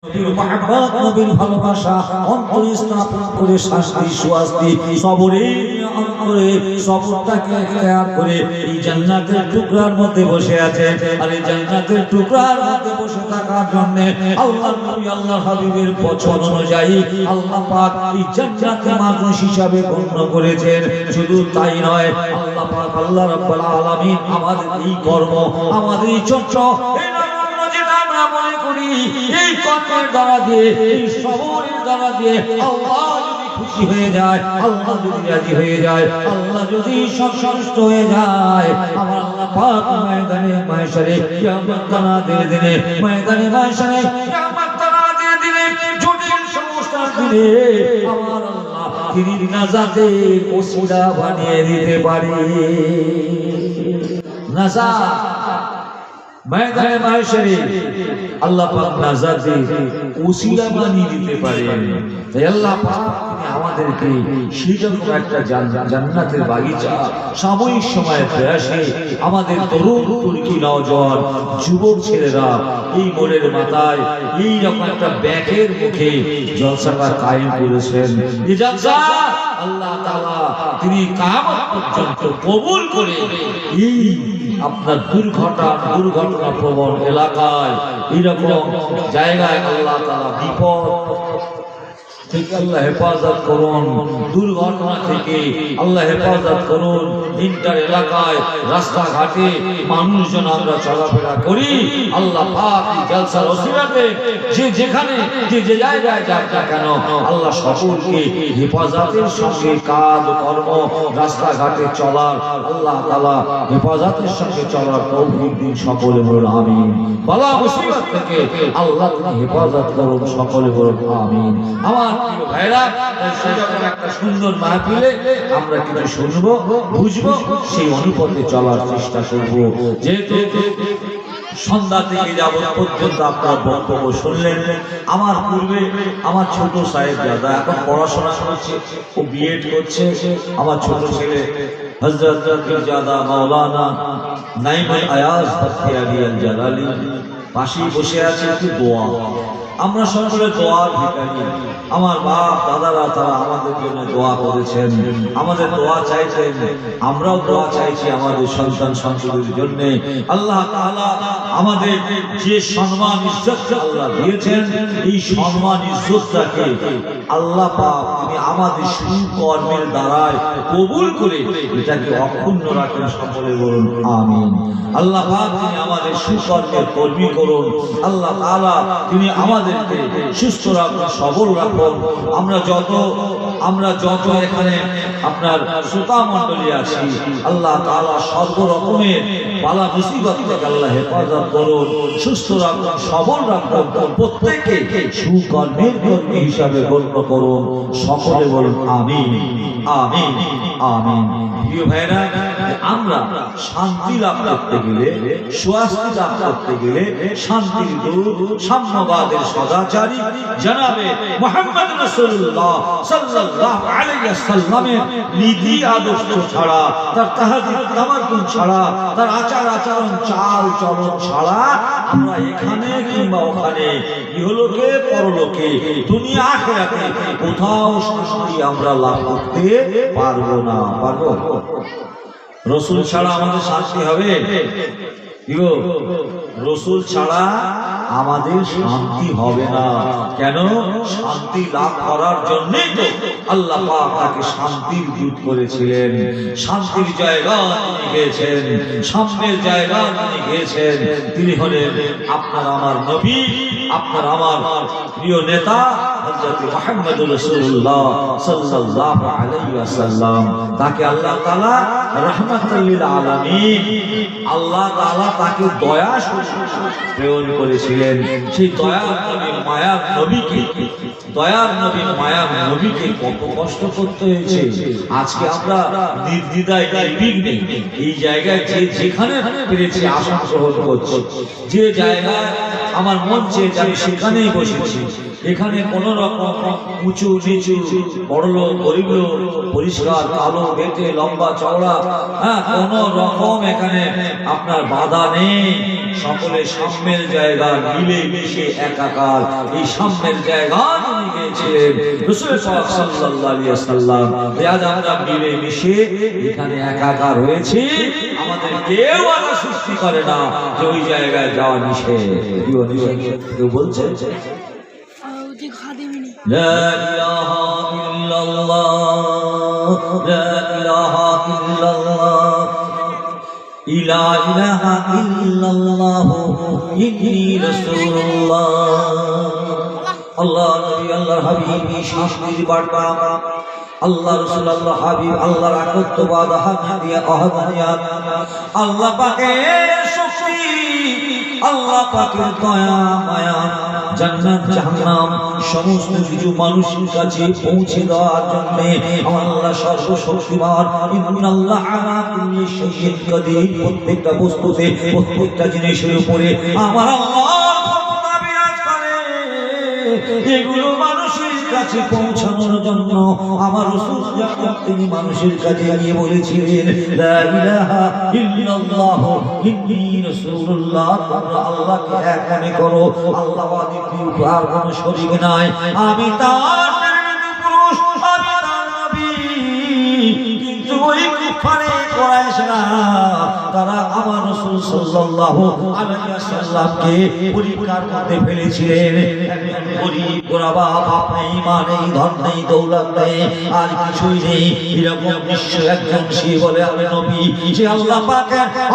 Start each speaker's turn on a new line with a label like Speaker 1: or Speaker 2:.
Speaker 1: নবীর মহব্বত, নবীর ভালোবাসা অন্তরে স্থাপন করে শান্তি সুআস্তি সবরে অন্তরে সবরটাকে ইখতিয়ার করে এই জান্নাতের টুকরার মধ্যে বসে আছে। আর এই জান্নাতের টুকরার মধ্যে বসে থাকার জন্য আল্লাহর নবী আল্লাহর হাবিবের পছন্দ অনুযায়ী আল্লাহ পাক এই জান্নাতকে মানুষ হিসাবে গণ্য করেছেন। শুধু তাই নয়, আল্লাহ পাক আল্লাহ রাব্বুল আলামিন আমাদের এই কর্ম, আমাদের এই চর্চা, মনে করি এই কর্মের দ্বারা দিয়ে, এই সবরের দ্বারা দিয়ে আল্লাহ যদি খুশি হয়ে যায়, আল্লাহ যদি রাজি হয়ে যায়, আল্লাহ যদি সন্তুষ্ট হয়ে যায়, আমার আল্লাহ পাক ময়দানে মাহশরে কিয়ামত তানাদের দিনে, ময়দানে মাহশরে কিয়ামত তানাদের দিনে, জটিল সমস্যার দিনে আমার আল্লাহ তিনি নাজাতের ওসিলা বানিয়ে দিতে পারে। নাজাত ময়দানে মাহশরে আল্লাহ পাক নাজাতের ওসিলা বানিয়ে দিতে পারেন। তাই আল্লাহ পাক আমাদেরকে সেরকম একটা জান্নাতের বাগিচা সাময়িক সময় প্রয়াসে আমাদের তরুণ তুর্কি নওজোয়ান যুবক ছেলেরা এই মোড়ের মাথায় এই রকম একটা ব্যাকের মুখে জলসাটা কায়েম করেছেন। এই জলসা আল্লাহ তাআলা তিনি কিয়ামত পর্যন্ত কবুল করে এই আপনার দুর্ঘটনা প্রবণ এলাকায় এইরকম জায়গায় আল্লাহ তাআলা বিপদ থেকে আল্লাহ হেফাজত করুন, দুর্ঘটনা থেকে আল্লাহ হেফাজত করুন। ইন্টার এলাকায় রাস্তাঘাটে মানুষজন আমরা চলাফেরা করি, আল্লাহ পাক জলসার ওসিলাতে যে যেখানে যে জায়গায় যাক না কেন আল্লাহ সকলকে হেফাজতের সঙ্গে কাজ কর্ম রাস্তাঘাটে চলার আল্লাহ তাআলা হেফাজতের সঙ্গে চলার তৌফিক দিন সকলে বলুন আমিন। বালা মুসিবত থেকে আল্লাহ তুমি হেফাজত করুন, সকলে বলুন আমিন। আমার ভাইরা, সেরকম একটা সুন্দর মাহফিলে আমরা কিছু শুনবো, বুঝবো, সেই অনুপাতে চলার চেষ্টা করবো। যেহেতু সন্ধ্যা থেকে যাবত পর্যন্ত আপনার বক্তব্য শুনলেন, আমার পূর্বে আমার ছোট সাহেব দাদা এখন পড়াশোনা করছে, ও বিএড করছে। আমার ছোট ছেলে হযরত মির্জাদা মাওলানা নাইমুল আয়াজ বখতিয়ারি আল জালালি পাশেই বসে আছে। একটু দোয়া, আমরা সকলে দোয়ার ভিখারি। আমার বাপ দাদারা তারা আমাদের জন্য দোয়া করেছেন, আমাদের দোয়া চাইছেন, আমরাও দোয়া চাইছি আমাদের সন্তান সন্ততির জন্য। আল্লাহ তাআলা আমাদের যে সম্মান ইজ্জত আল্লাহ দিয়েছেন, এই সম্মান ইজ্জতটাকে আল্লাহ পাক তিনি আমাদের সুকর্মের দ্বারায় কবুল করে এটাকে অক্ষুণ্ণ রাখেন, সকলে বলুন আমিন। আল্লাহ পাক তিনি আমাদের সুকর্মের কর্মী করুন। আল্লাহ তাআলা তিনি আমাদেরকে সুস্থ রাখুন, সবল রাখুন। আমরা যত এখানে আপনার শ্রোতা মণ্ডলী আছি, আল্লাহ তাআলা সর্বরকমের বালা মুসিবত থেকে আল্লাহ হেফাজত করুন, সুস্থ রাখুন, সবল রাখুন, প্রত্যেককে সুকর্মের কর্মী হিসাবে গণ্য করুন, সকলে বলুন আমিন আমিন আমিন। প্রিয় ভাইরা, আমরা শান্তি লাভ করতে গেলে, সুআস্তি লাভ করতে গেলে শান্তির দূত সাম্যবাদের সদাচারী জনাবে মুহাম্মদ রাসূলুল্লাহ সাল্লাল্লাহু আলাইহি ওয়াসাল্লামের নীতি আদর্শ ছাড়া, তার তাহজিব তামাদ্দুন ছাড়া, তার আচার আচরণ চাল চলন ছাড়া আমরা এখানে কিংবা ওখানে ইহলোকে পরলোকে দুনিয়া আখিরাতে কোথাও শান্তি আমরা লাভ করতে পারবো না। পারবো? রসুল ছাড়া আমাদের শান্তি হবে? রসুল ছাড়া আমাদের শান্তি হবে না। কেন? শান্তি লাভ করার জন্যই তো আল্লাহ পাক তাকে শান্তির দূত করেছিলেন। শান্তির জায়গা তিনি গিয়েছেন, সামনের জায়গা তিনি গিয়েছেন। তিনি হলেন আপনার আমার নবী, আপনার আমার প্রিয় নেতা হযরত মুহাম্মদুর রাসূলুল্লাহ সাল্লাল্লাহু আলাইহি ওয়াসাল্লাম। তাকে আল্লাহ তাআলা রাহমাতুল লিল আলামিন, আল্লাহ তাআলা তাকে দয়া প্রেরণ করেছিলেন। সেই দয়ার নবী মায়ার নবীকে কত কষ্ট করতে হয়েছে। আজকে আমরা নির্দ্বিধায় নির্বিঘ্নে এই জায়গায় যেখানে পেরেছি আসন গ্রহণ করছি, যে জায়গায় আমার মন চেয়েছে আমি সেখানেই বসেছি। এখানে কোন রকম উঁচু নিচু, বড়লোক গরিব লোক, পরিষ্কার কালো বেটে লম্বা চওড়া, কোন রকম এখানে আপনার বাধা নেই। সকলে সাম্যের জায়গা মিলে মিশে একাকার, এই সাম্যের জায়গা তিনি গিয়েছিলেন রাসূল পাক সাল্লাল্লাহু আলাইহি ওয়াসাল্লাম। আজ আমরা মিলে মিশে এখানে একাকার হয়েছি, আমাদের কেউ আলা সৃষ্টি করে না যে ওই জায়গায় যাওয়া নিষেধ। কেউ বলছে লা ইলাহা ইল্লাল্লাহ, লা ইলাহা ইল্লাল্লাহ, লা ইলাহা ইল্লাল্লাহ, ইন্নী রাসূলুল্লাহ। আল্লাহ নবী, আল্লাহর হাবিব, শান্তির বার্তা, আল্লাহ রাসূল, আল্লাহ হাবিব, আল্লাহর আকত্ববাদ, আহাদিয়াত, আল্লাহ পাকের শক্তি, আল্লাহ পাকের দয়া মায়া, জান্নাত জাহান্নাম সমস্ত কিছু মানুষের কাছে পৌঁছে দেওয়ার জন্য আমার আল্লাহ সর্বশক্তিমান। ইন্নাল্লাহ আলা কুল্লি শাইইন কাদির। প্রত্যেকটা বস্তুতে, প্রত্যেকটা জিনিসের উপরে আমার আল্লাহ ক্ষমতা বিরাজ করে। এগুলো মানুষের কাছে পৌঁছানোর জন্য আমার রাসূল যখন তিনি মানুষের কাছে গিয়ে বলেছিলেন লা ইলাহা ইল্লাল্লাহ, ইন্নী রাসূলুল্লাহ, তোমরা আল্লাহকে এক মনে করো, আল্লাহ দ্বিতীয় আর কোনো শরীক নাই, আমি তার প্রেরিত পুরুষ, আমি তার নবী। কিন্তু ওই কুফারে কুরাইশরা তারা আমার রাসূল সাল্লাল্লাহু আলাইহি ওয়াসাল্লামকে পরীক্ষার মধ্যে ফেলেছিলেন। গরীব গোরাবা, বাপ নেই, মা নেই, ধন নেই, দৌলত নেই, আর কিছুই নেই, এরকম নিশ্চয় একজন সে বলে আমি নবী, যে আল্লাহ পাকের